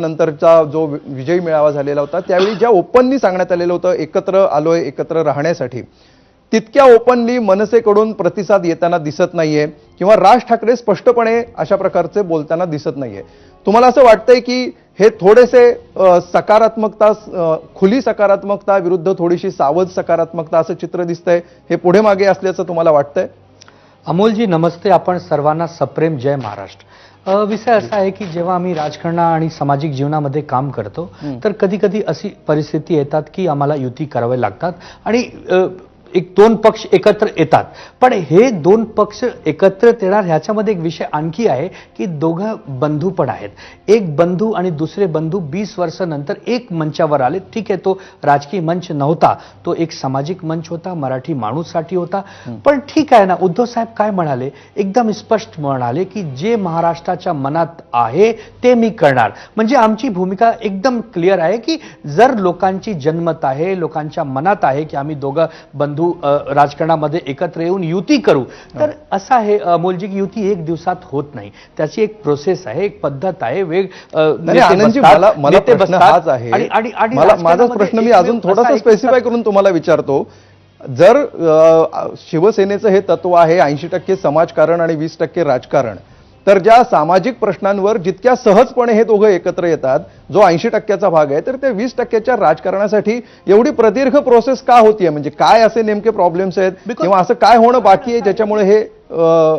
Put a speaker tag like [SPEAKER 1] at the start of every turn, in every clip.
[SPEAKER 1] नंतरचा जो विजयी मेळावा झालेला होता त्यावेळी ज्या ओपनली सांगण्यात आलेलं होतं एकत्र आलोय एकत्र राहण्यासाठी, तितक्या ओपनली मनसेकडून प्रतिसाद येताना दिसत नाहीये किंवा राज ठाकरे स्पष्टपणे अशा प्रकारचे बोलताना दिसत नाहीये. तुम्हाला असं वाटतंय की हे थोडेसे सकारात्मकता, खुली सकारात्मकता विरुद्ध थोडीशी सावध सकारात्मकता असं चित्र दिसतंय, हे पुढे मागे असल्याचं तुम्हाला वाटतंय?
[SPEAKER 2] अमोलजी नमस्ते. आपण सर्वांना सप्रेम जय महाराष्ट्र. विषय असा आहे की जेव्हा आम्ही राजकारण आणि सामाजिक जीवनामध्ये काम करतो तर कधी कधी अशी परिस्थिती येतात की आम्हाला युती करावी लागतात आणि एक दोन पक्ष एकत्र येतात. पण हे दोन पक्ष एकत्र येणार ह्याच्यामध्ये एक विषय आणखी आहे की दोघं बंधू पण आहेत. एक बंधू आणि दुसरे बंधू 20 वर्षानंतर एक मंचावर आले. ठीक आहे, तो राजकीय मंच नव्हता, तो एक सामाजिक मंच होता, मराठी माणूससाठी होता. पण ठीक आहे ना, उद्धव साहेब काय म्हणाले, एकदम स्पष्ट म्हणाले की जे महाराष्ट्राच्या मनात आहे ते मी करणार. म्हणजे आमची भूमिका एकदम क्लिअर आहे की जर लोकांची जनमत आहे, लोकांच्या मनात आहे की आम्ही दोघं बंधू राजकारणामध्ये एकत्र येऊन युती करू, तर असं आहे अमोलजी की युती एक दिवसात होत नाही. त्याची एक प्रोसेस आहे, एक पद्धत आहे.
[SPEAKER 1] माझा प्रश्न मी अजून थोडासा स्पेसिफाय करून तुम्हाला विचारतो. जर शिवसेनेचं हे तत्व आहे 80% समाजकारण आणि 20% राजकारण, तर ज्या सामाजिक प्रश्नांवर जितक्या सहजपणे हे दोघं एकत्र येतात, जो 80%चा भाग आहे, तर त्या 20%च्या राजकारणासाठी एवढी प्रदीर्घ प्रोसेस का होतीये? म्हणजे काय असे नेमके प्रॉब्लेम्स आहेत किंवा असं काय होणं बाकी आहे ज्याच्यामुळे हे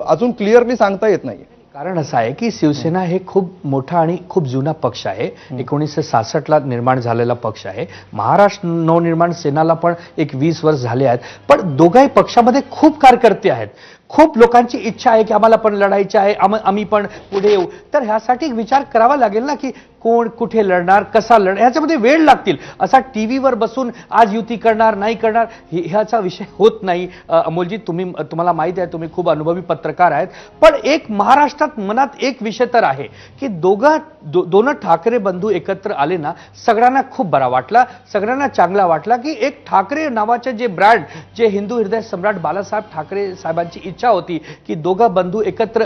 [SPEAKER 1] अजून क्लिअरली सांगता येत नाहीये?
[SPEAKER 2] कारण असं आहे की शिवसेना हे खूप मोठा आणि खूप जुना पक्ष आहे. 1966ला निर्माण झालेला पक्ष आहे. महाराष्ट्र नवनिर्माण सेनाला पण एक 20 वर्ष झाले आहेत. पण दोघाही पक्षामध्ये खूप कार्यकर्ते आहेत. खूप लोकांची इच्छा आहे की आम्हाला पण लढायचं आहे, आम्ही पण पुढे येऊ. तर ह्यासाठी विचार करावा लागेल ना की कोण कुठे लढणार, कसा लढणार, ह्याच्यामध्ये वेळ लागतील. असा टीव्हीवर बसून आज युती करणार नाही करणार ह्याचा विषय होत नाही. अमोलजी, तुम्हाला माहिती आहे, तुम्ही खूप अनुभवी पत्रकार आहेत. पण एक महाराष्ट्रात मनात एक विषय तर आहे की दोन ठाकरे बंधू एकत्र आले ना, सगळ्यांना खूप बरा वाटला, सगळ्यांना चांगला वाटला की एक ठाकरे नावाचे जे ब्रँड, जे हिंदू हृदय सम्राट बाळासाहेब ठाकरे साहेबांची इच्छा होती की दोघं बंधू एकत्र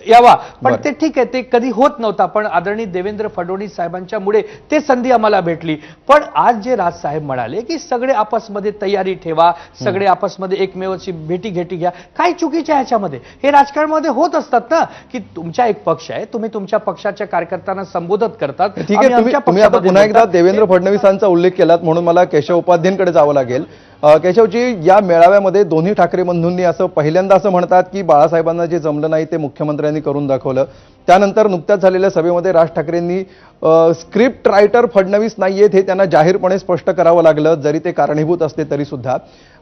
[SPEAKER 2] यावा. पण ते ठीक आहे, ते कधी होत नव्हता. पण आदरणीय देवेंद्र फडणवीस साहेबांच्या मुळे ते संधी आम्हाला भेटली. पण आज जे राज साहेब म्हणाले की सगळे आपसमध्ये तयारी ठेवा, सगळे आपसमध्ये एकमेवाची भेटी घ्या, काय चुकीच्या ह्याच्यामध्ये? हे राजकारणामध्ये होत असतात ना की तुमचा एक पक्ष आहे, तुम्ही तुमच्या पक्षाच्या कार्यकर्त्यांना संबोधित करतात.
[SPEAKER 1] ठीक आहे, तुम्ही आता पुन्हा एकदा देवेंद्र फडणवीसांचा उल्लेख केलात म्हणून मला केशव उपाध्यायांकडे जावं लागेल. केशवजी, या मेळाव्यामध्ये दोन्ही ठाकरे बंधूंनी असं पहिल्यांदा असं म्हणतात की बाळासाहेबांना जे जमलं नाही ते मुख्यमंत्र्यांनी करून दाखवलं. त्यानंतर नुकत्याच झालेल्या सभेमध्ये राज ठाकरेंनी स्क्रिप्ट रायटर फडणवीस नाहीयेत हे त्यांना जाहीरपणे स्पष्ट करावं लागलं, जरी ते कारणीभूत असते तरी सुद्धा.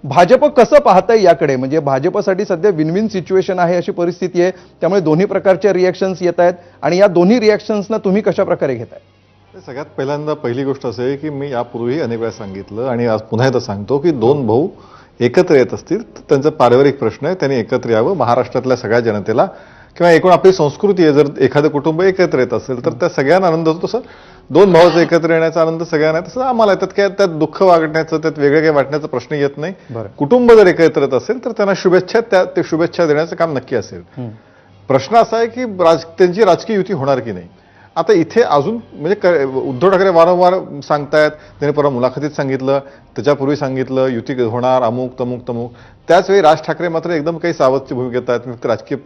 [SPEAKER 1] भाजप कसं पाहतंय याकडे? म्हणजे भाजपसाठी सध्या विन विन सिच्युएशन आहे अशी परिस्थिती आहे, त्यामुळे दोन्ही प्रकारच्या रिएक्शन्स येत आहेत आणि या दोन्ही रिएक्शन्सना तुम्ही कशा प्रकारे घेताय?
[SPEAKER 3] सगळ्यात पहिल्यांदा पहिली गोष्ट असं आहे की मी यापूर्वी अनेक वेळा सांगितलं आणि आज पुन्हा एकदा सांगतो की दोन भाऊ एकत्र येत असतील तर त्यांचा पारिवारिक प्रश्न आहे, त्यांनी एकत्र यावं. महाराष्ट्रातल्या सगळ्या जनतेला किंवा एकूण आपली संस्कृती आहे, जर एखादं कुटुंब एकत्र येत असेल तर त्या सगळ्यांना आनंद होतो. तसं दोन भावाचं एकत्र येण्याचा आनंद सगळ्यांना आहे, तसं आम्हाला येतात. काय त्यात दुःख वागण्याचं, त्यात वेगळं काही वाटण्याचा प्रश्न येत नाही. कुटुंब जर एकत्र येत असेल तर त्यांना शुभेच्छा, ते शुभेच्छा देण्याचं काम नक्की असेल. प्रश्न असा आहे की त्यांची राजकीय युती होणार की नाही. आता इथे अजून म्हणजे उद्धव ठाकरे वारंवार सांगतायत, त्यांनी परवा मुलाखतीत सांगितलं, त्याच्यापूर्वी सांगितलं युती होणार, अमुक तमुक तमुक. त्याच वेळी राज ठाकरे मात्र एकदम काही सावधची भूमिका घेत आहेत. राजकीय